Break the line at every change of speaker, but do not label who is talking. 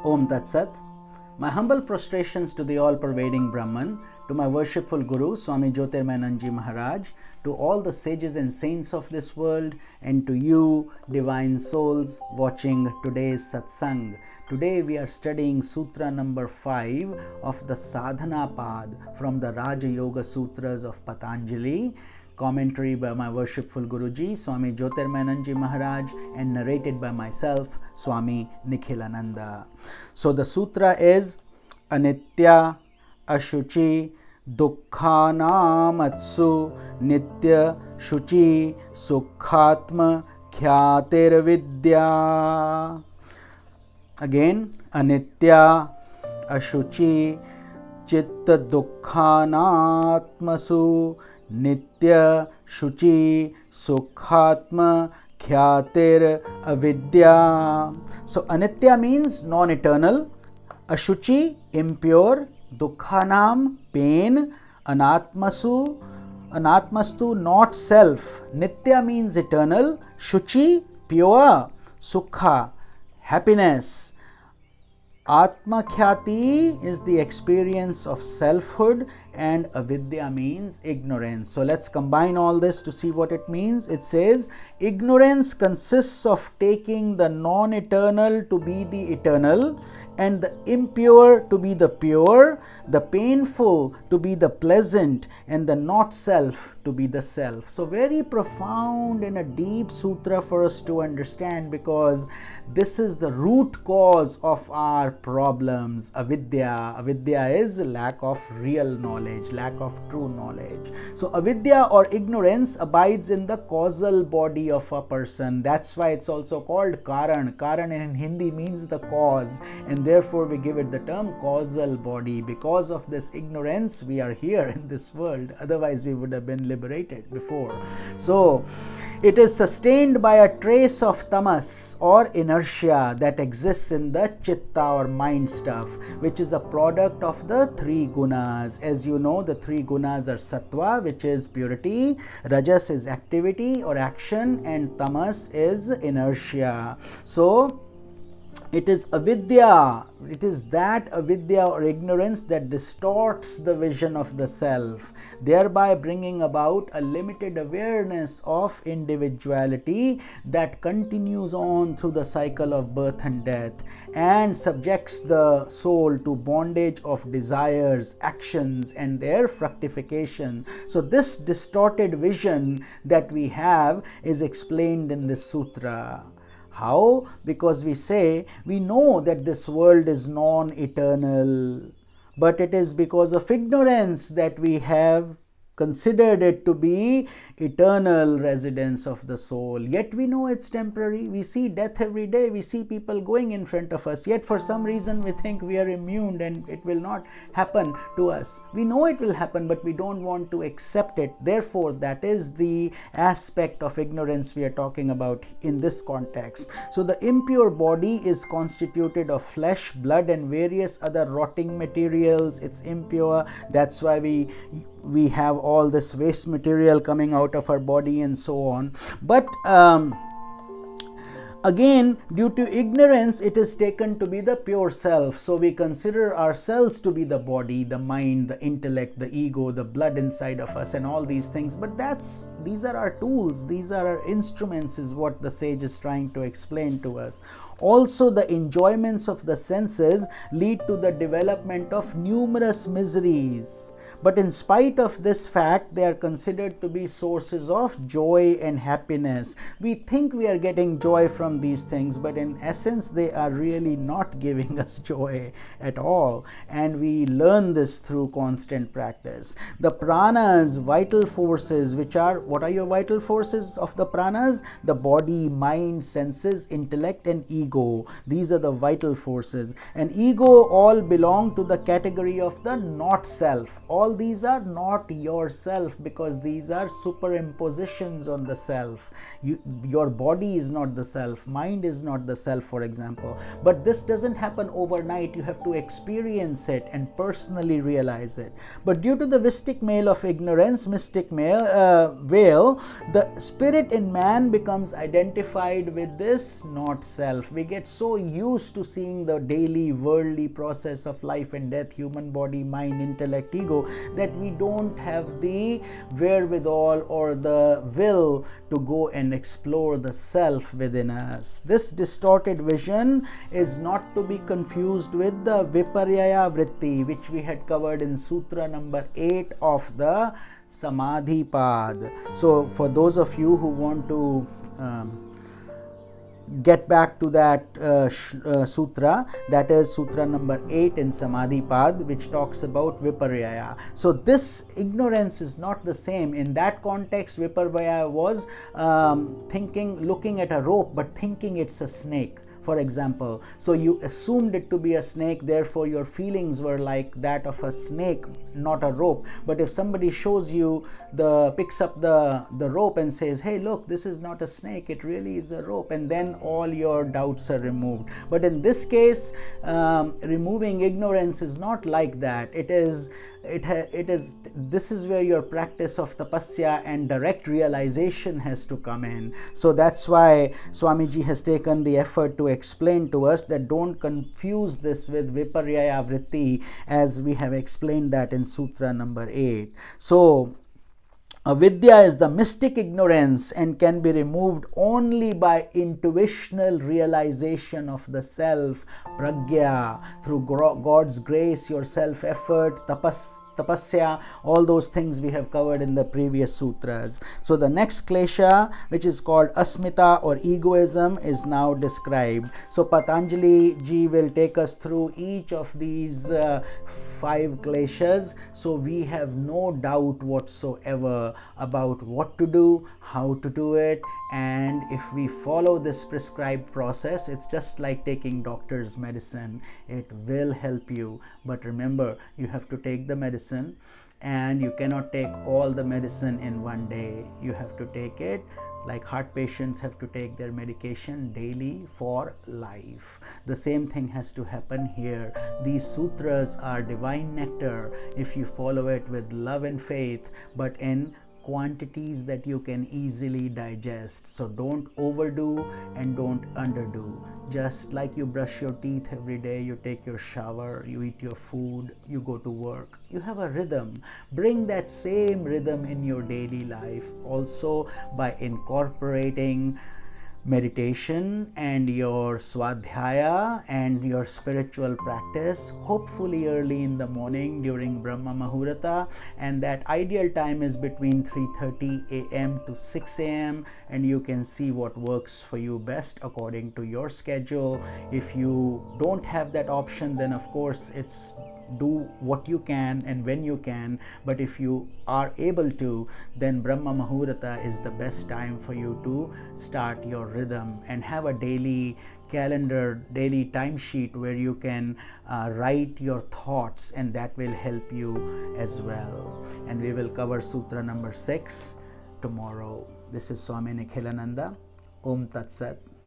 Om Tat Sat. My humble prostrations to the all-pervading Brahman, to my worshipful Guru, Swami Jyotirmayananda Maharaj, to all the sages and saints of this world, and to you, divine souls, watching today's satsang. Today we are studying Sutra number 5 of the Sadhana Pad from the Raja Yoga Sutras of Patanjali. Commentary by my worshipful Guruji, Swami Jyotirmayananda Maharaj, and narrated by myself, Swami Nikhilananda. So the sutra is Anitya, Ashuchi, Dukkha-namatsu, Nitya, Shuchi, Sukhatma, Khyatir Vidya. Again, Anitya, Ashuchi, Chitta Dukkha-natmasu, Nitya, Shuchi, Sukhatma, Khyatir, Avidya. So, Anitya means non-eternal, Ashuchi, impure, Dukkhanam, pain, Anatmasu, Anatmastu, not self. Nitya means eternal, Shuchi, pure, Sukha, happiness. Atma Khyati is the experience of selfhood, and avidya means ignorance. So let's combine all this to see what it means. It says, ignorance consists of taking the non-eternal to be the eternal, and the impure to be the pure, the painful to be the pleasant, and the not self to be the self. So very profound and a deep sutra for us to understand, because this is the root cause of our problems. Avidya. Avidya is lack of real knowledge, lack of true knowledge. So avidya or ignorance abides in the causal body of a person. That's why it's also called Karan. Karan in Hindi means the cause, and therefore we give it the term causal body. Because of this ignorance, we are here in this world. Otherwise, we would have been liberated before. So, it is sustained by a trace of tamas or inertia that exists in the chitta or mind stuff, which is a product of the three gunas. As you know, the three gunas are sattva, which is purity, rajas is activity or action, and tamas is inertia. So, it is avidya, it is that avidya or ignorance that distorts the vision of the self, thereby bringing about a limited awareness of individuality that continues on through the cycle of birth and death, and subjects the soul to bondage of desires, actions, and their fructification. So this distorted vision that we have is explained in this sutra. How? Because we say, we know that this world is non-eternal, but it is because of ignorance that we have considered it to be eternal residence of the soul. Yet we know it's temporary. We see death every day. We see people going in front of us. Yet for some reason we think we are immune and it will not happen to us. We know it will happen, but we don't want to accept it. Therefore, that is the aspect of ignorance we are talking about in this context. So the impure body is constituted of flesh, blood, and various other rotting materials. It's impure. That's why we have all this waste material coming out of our body and so on. But again, due to ignorance, it is taken to be the pure self. So we consider ourselves to be the body, the mind, the intellect, the ego, the blood inside of us, and all these things. But these are our tools, these are our instruments, is what the sage is trying to explain to us. Also, the enjoyments of the senses lead to the development of numerous miseries. But in spite of this fact, they are considered to be sources of joy and happiness. We think we are getting joy from these things, but in essence, they are really not giving us joy at all. And we learn this through constant practice. The pranas, vital forces, which are, what are your vital forces of the pranas? The body, mind, senses, intellect, and ego. These are the vital forces. And ego all belong to the category of the not self. All all these are not yourself, because these are superimpositions on the self. Your body is not the self, mind is not the self, for example. But this doesn't happen overnight. You have to experience it and personally realize it. But due to the mystic veil of ignorance, veil, the spirit in man becomes identified with this not self. We get so used to seeing the daily worldly process of life and death, human body, mind, intellect, ego, that we don't have the wherewithal or the will to go and explore the self within us. This distorted vision is not to be confused with the Viparyaya Vritti, which we had covered in Sutra number 8 of the Samadhi Pad. So for those of you who want to get back to that sutra, that is Sutra number 8 in Samadhi Pad, which talks about Viparyaya. So this ignorance is not the same. In that context, Viparyaya was looking at a rope but thinking it's a snake, for example. So you assumed it to be a snake, therefore your feelings were like that of a snake, not a rope. But if somebody shows you picks up the rope and says, hey, look, this is not a snake, it really is a rope, and then all your doubts are removed. But in this case, removing ignorance is not like that. This is where your practice of tapasya and direct realization has to come in. So that's why Swamiji has taken the effort to explain to us that don't confuse this with Viparyaya Vritti, as we have explained that in Sutra number 8. So avidya is the mystic ignorance and can be removed only by intuitional realization of the self, pragya, through God's grace, your self-effort, tapasya, all those things we have covered in the previous sutras. So the next klesha, which is called asmita or egoism, is now described. So Patanjali ji will take us through each of these 5 kleshas, so we have no doubt whatsoever about what to do, how to do it, and if we follow this prescribed process, it's just like taking doctor's medicine. It will help you, but remember, you have to take the medicine, and you cannot take all the medicine in one day. You have to take it like heart patients have to take their medication daily for life. The same thing has to happen here. These sutras are divine nectar if you follow it with love and faith, but in quantities that you can easily digest. So don't overdo and don't underdo. Just like you brush your teeth every day, you take your shower, you eat your food, you go to work, you have a rhythm. Bring that same rhythm in your daily life also by incorporating meditation and your swadhyaya and your spiritual practice, hopefully early in the morning during Brahma Muhurta, and that ideal time is between 3:30 a.m. to 6 a.m. and you can see what works for you best according to your schedule. If you don't have that option, then of course it's do what you can and when you can, but if you are able to, then Brahma Muhurta is the best time for you to start your rhythm and have a daily calendar, daily timesheet where you can write your thoughts, and that will help you as well. And we will cover Sutra number 6 tomorrow. This is Swami Nikhilananda. Om Tat Sat.